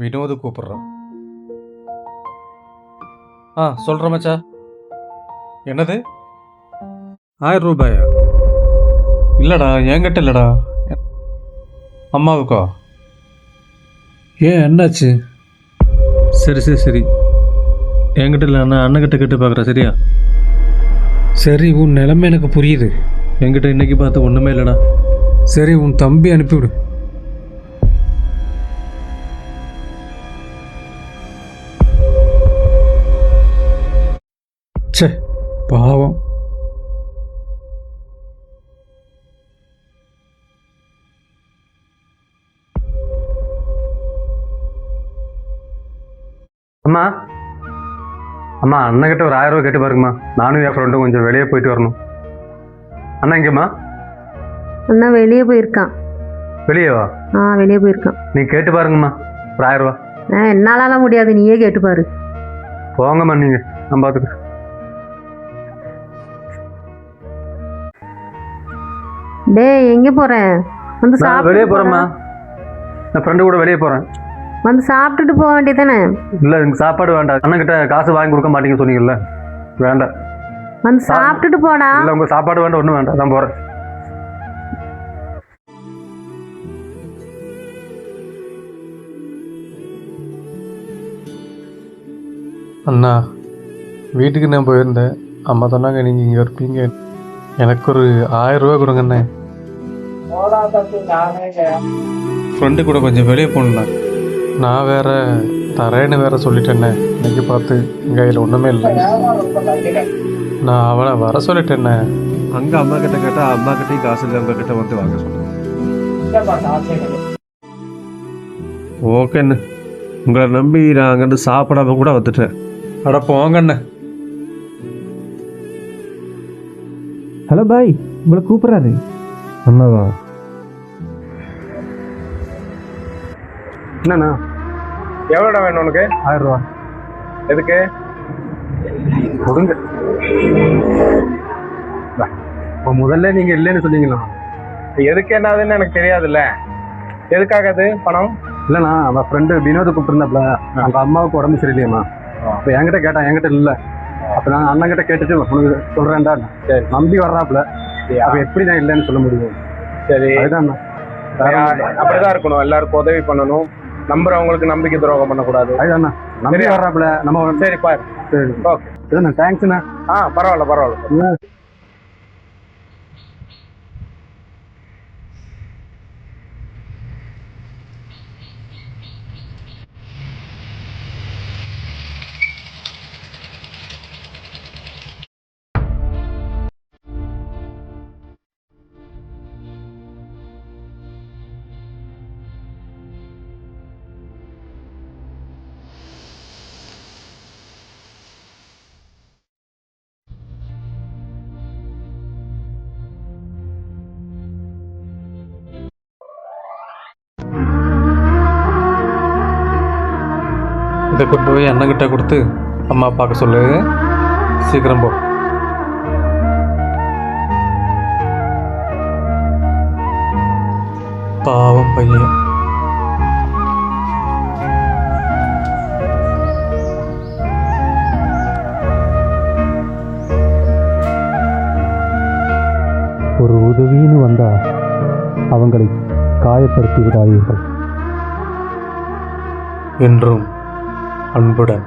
வினோது கூப்பிட்றான். சொல்கிறேன் மச்சா. என்னது 1000 ரூபாயா? இல்லைடா, என்கிட்ட இல்லைடா, அம்மாவுக்கா? ஏன், என்னாச்சு? சரி சரி சரி, என்கிட்ட இல்லை, நான் அண்ணன்கிட்ட கேட்டு பார்க்குறேன், சரியா? சரி, உன் நிலைமை எனக்கு புரியுது. என்கிட்ட இன்னைக்கு பார்த்து ஒன்றுமே இல்லைடா. சரி, உன் தம்பி அனுப்பிவிடு. சே, பாவம். அம்மா அம்மா, அண்ணன்கிட்ட ஒரு 1000 ரூபா கேட்டு பாருங்கம்மா. நானும் என் ஃப்ரெண்டும் கொஞ்சம் வெளியே போயிட்டு வரணும். அண்ணா எங்கம்மா? அண்ணா வெளியே போயிருக்கான். வெளியேவா? வெளியே போயிருக்கான். நீ கேட்டு பாருங்கம்மா, ஒரு 1000 ரூபா. என்னாலாம் முடியாது, நீயே கேட்டு பாரு. போங்கம்மா, நீங்கள் நான் பார்த்துக்க. டேய், எங்கே போகிறேன்? வந்து வெளியே போகிறேம்மா, என் ஃப்ரெண்டு கூட வெளியே போகிறேன். வந்து சாப்பிட்டுட்டு போக வேண்டியதானே? இல்லை, எனக்கு சாப்பாடு வேண்டாம். அண்ணன்கிட்ட காசு வாங்கி கொடுக்க மாட்டீங்க சொன்னீங்கல்ல, வேண்டாம். வந்து சாப்பிட்டுட்டு போடா. இல்லை, உங்கள் சாப்பாடு வேண்டாம், ஒன்றும் வேண்டாம், நான் போகிறேன். அண்ணா, வீட்டுக்கு நான் போயிருந்தேன். அம்மா சொன்னாங்க நீங்கள் இங்கே இருப்பீங்க. எனக்கு ஒரு 1000 ரூபா கொடுங்கண்ணே. ஃப்ரெண்டு கூட கொஞ்சம் வெளியே போகணுண்ணா. நான் வேற தரேன்னு வேற சொல்லிட்டேண்ணே. இன்னைக்கு பார்த்து என் கையில் ஒன்றுமே இல்லை. நான் அவளை வர சொல்லிட்டேண்ணே. அங்கே அம்மா கிட்ட கேட்டால் அம்மா கிட்டையும் காசு இல்லை, உங்கள் கிட்ட வந்து வாங்க சொன்னேன். ஓகேண்ணே, உங்களை நம்பி நான் அங்கேருந்து சாப்பிடாம கூட வந்துட்டேன். அட போங்கண்ணே. ஹலோ பாய், உங்களை கூப்பிட்றாரு. அண்ணாவா? என்னண்ணா? எவ்வளோடா வேணும் உனக்கு? 1000 ரூபா. எதுக்கு? கொடுங்க. இப்போ முதல்ல நீங்கள் இல்லைன்னு சொன்னீங்களா? எதுக்கு என்னதுன்னு எனக்கு தெரியாதுல்ல. எதுக்காக அது பணம்? இல்லைண்ணா, அவன் ஃப்ரெண்டு வினோத கூப்பிட்டுருந்தாப்புல. அவங்க அம்மாவுக்கு உடம்பு சரியில்லையம்மா. இப்போ என்கிட்ட கேட்டான், என்கிட்ட இல்லை. அப்போ நான் அண்ணன்கிட்ட கேட்டுட்டு உனக்கு சொல்கிறேன்டா. சரி, நம்பி வர்றாப்புல. அப்போ எப்படி நான் இல்லைன்னு சொல்ல முடியும்? சரி, அதுதான் அப்படிதான் இருக்கணும். எல்லாருக்கும் உதவி பண்ணணும். நம்புறவங்களுக்கு நம்பிக்கை துரோகம் பண்ணக்கூடாது. அதுதான் நம்பி வர்றாப்புல நம்ம. சரி பாரு. சரி, ஓகே. இதுண்ணா, தேங்க்ஸ்ண்ணா. பரவாயில்ல பரவாயில்ல. இதை கொண்டு போய் அண்ணன்கிட்ட கொடுத்து அம்மா பார்க்க சொல்லு. சீக்கிரம் போ. பாவம் பையன். ஒரு உதவின்னு வந்தா அவங்களை காயப்படுத்தி விடாதீர்கள். என்றும் அன்புடன்.